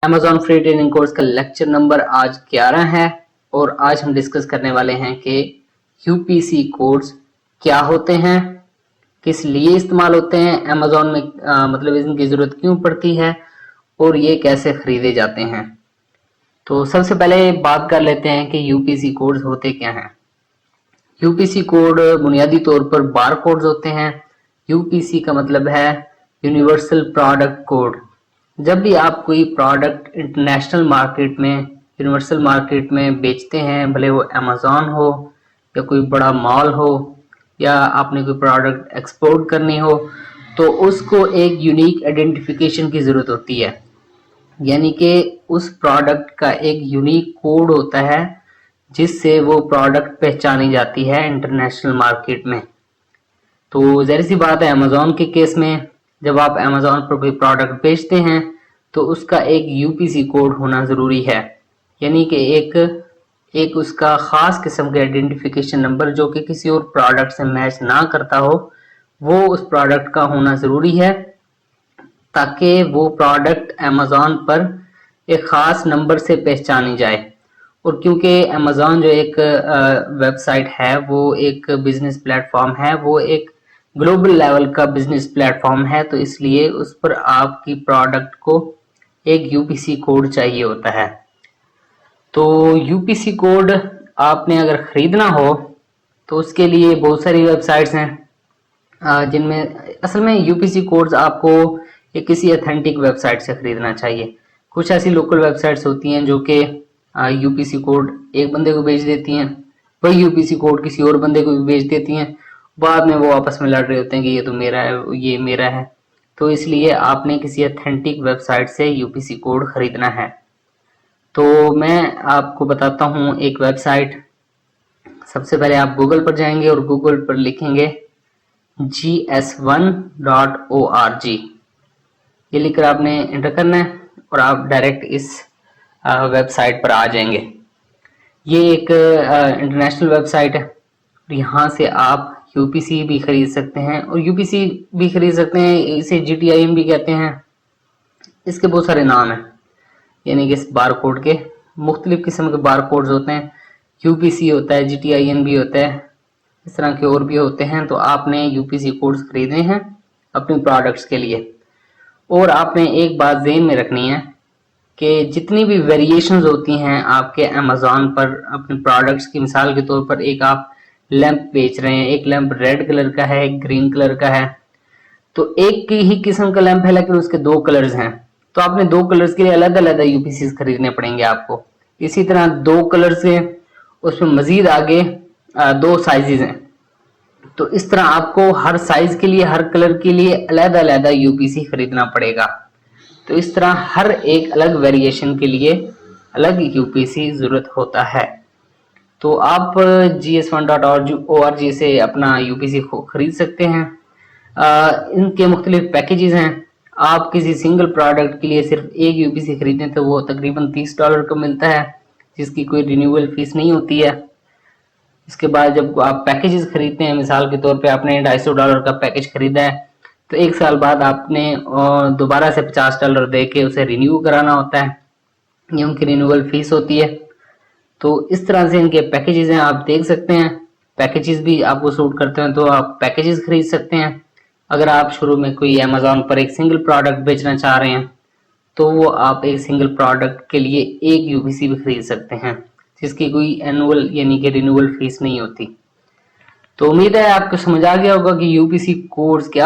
Amazon free training course का lecture number आज 11 है और आज हम डिस्कस करने वाले हैं कि यूपीसी कोड्स क्या होते हैं, किस लिए इस्तेमाल होते हैं, Amazon में मतलब इनकी ज़रूरत क्यों पड़ती है और ये कैसे खरीदे जाते हैं। तो सबसे पहले बात कर लेते हैं कि यूपीसी कोड्स होते क्या हैं। यूपीसी कोड बुनियादी तौर पर बार कोड्स होते हैं। यूपीसी का मतलब है यूनिवर्सल प्रोडक्ट कोड। जब भी आप कोई प्रोडक्ट इंटरनेशनल मार्केट में, यूनिवर्सल मार्केट में बेचते हैं, भले वो अमेज़न हो या कोई बड़ा मॉल हो या आपने कोई प्रोडक्ट एक्सपोर्ट करनी हो, तो उसको एक यूनिक आइडेंटिफिकेशन की ज़रूरत होती है। यानी कि उस प्रोडक्ट का एक यूनिक कोड होता है जिससे वो प्रोडक्ट पहचानी जाती है इंटरनेशनल मार्केट में। तो ज़ाहिर सी बात है, अमेज़न के केस में जब आप अमेज़न पर कोई प्रोडक्ट बेचते हैं तो उसका एक यूपीसी कोड होना ज़रूरी है। यानी कि एक उसका ख़ास किस्म का आइडेंटिफिकेशन नंबर जो कि किसी और प्रोडक्ट से मैच ना करता हो, वो उस प्रोडक्ट का होना ज़रूरी है ताकि वो प्रोडक्ट अमेज़न पर एक ख़ास नंबर से पहचानी जाए। और क्योंकि अमेज़न जो एक वेबसाइट है, वो एक बिज़नेस प्लेटफॉर्म है, वो एक ग्लोबल लेवल का बिजनेस प्लेटफॉर्म है, तो इसलिए उस पर आपकी प्रोडक्ट को एक यूपीसी कोड चाहिए होता है। तो यूपीसी कोड आपने अगर खरीदना हो तो उसके लिए बहुत सारी वेबसाइट्स हैं जिनमें असल में यूपीसी कोड्स आपको एक किसी अथेंटिक वेबसाइट से खरीदना चाहिए। कुछ ऐसी लोकल वेबसाइट्स होती हैं जो कि यूपीसी कोड एक बंदे को बेच देती हैं, वही यूपीसी कोड किसी और बंदे को भी बेच देती हैं, बाद में वो आपस में लड़ रहे होते हैं कि ये तो मेरा है, ये मेरा है। तो इसलिए आपने किसी अथेंटिक वेबसाइट से यूपीसी कोड खरीदना है। तो मैं आपको बताता हूँ एक वेबसाइट। सबसे पहले आप गूगल पर जाएंगे और गूगल पर लिखेंगे gs1.org। ये लिखकर आपने एंटर करना है और आप डायरेक्ट इस वेबसाइट पर आ जाएंगे। ये एक इंटरनेशनल वेबसाइट है। यहाँ से आप यूपीसी भी खरीद सकते हैं और यूपीसी भी खरीद सकते हैं, इसे जीटीआईएन भी कहते हैं। इसके बहुत सारे नाम हैं, यानी कि इस बार कोड के मुख्तलिफ किस्म के बार कोड्स होते हैं। यूपीसी होता है, जीटीआईएन भी होता है, इस तरह के और भी होते हैं। तो आपने यूपीसी कोड्स खरीदने हैं अपने प्रोडक्ट्स के लिए। और आपने एक बात ज़हन में रखनी है कि जितनी भी वेरिएशंस होती हैं आपके अमेज़न पर अपने प्रोडक्ट्स की, मिसाल के तौर पर एक आप लैंप बेच रहे हैं, एक लैंप रेड कलर का है, एक ग्रीन कलर का है, तो एक ही किस्म का लैंप है लेकिन उसके दो कलर्स हैं, तो आपने दो कलर्स के लिए अलग अलग यूपीसी खरीदने पड़ेंगे आपको। इसी तरह दो कलर्स हैं, उसमें मजीद आगे दो साइजेस हैं, तो इस तरह आपको हर साइज के लिए, हर कलर के लिए अलग अलग यूपीसी खरीदना पड़ेगा। तो इस तरह हर एक अलग वेरिएशन के लिए अलग यूपीसी जरूरत होता है। तो आप gs1.org से अपना यूपीसी खरीद सकते हैं। इनके मुख्तलिफ पैकेजेस हैं। आप किसी सिंगल प्रोडक्ट के लिए सिर्फ एक यूपीसी खरीदें तो वो तकरीबन $30 का मिलता है, जिसकी कोई रिन्यूअल फीस नहीं होती है। इसके बाद जब आप पैकेजेस खरीदते हैं, मिसाल के तौर पे आपने $250 का पैकेज खरीदा है, तो एक साल बाद आपने दोबारा से $50 दे के उसे रिन्यू कराना होता है, ये उनकी रिन्यूअल फीस होती है। तो इस तरह से इनके पैकेजेस हैं, आप देख सकते हैं। पैकेजेस भी आपको सूट करते हैं तो आप पैकेजेस खरीद सकते हैं। अगर आप शुरू में कोई अमेज़न पर एक सिंगल प्रोडक्ट बेचना चाह रहे हैं तो वो आप एक सिंगल प्रोडक्ट के लिए एक यूपीसी भी खरीद सकते हैं, जिसकी कोई एनुअल यानी कि रिन्यूअल फीस नहीं होती। तो उम्मीद है आपको समझ आ गया होगा कि यूपीसी कोड्स क्या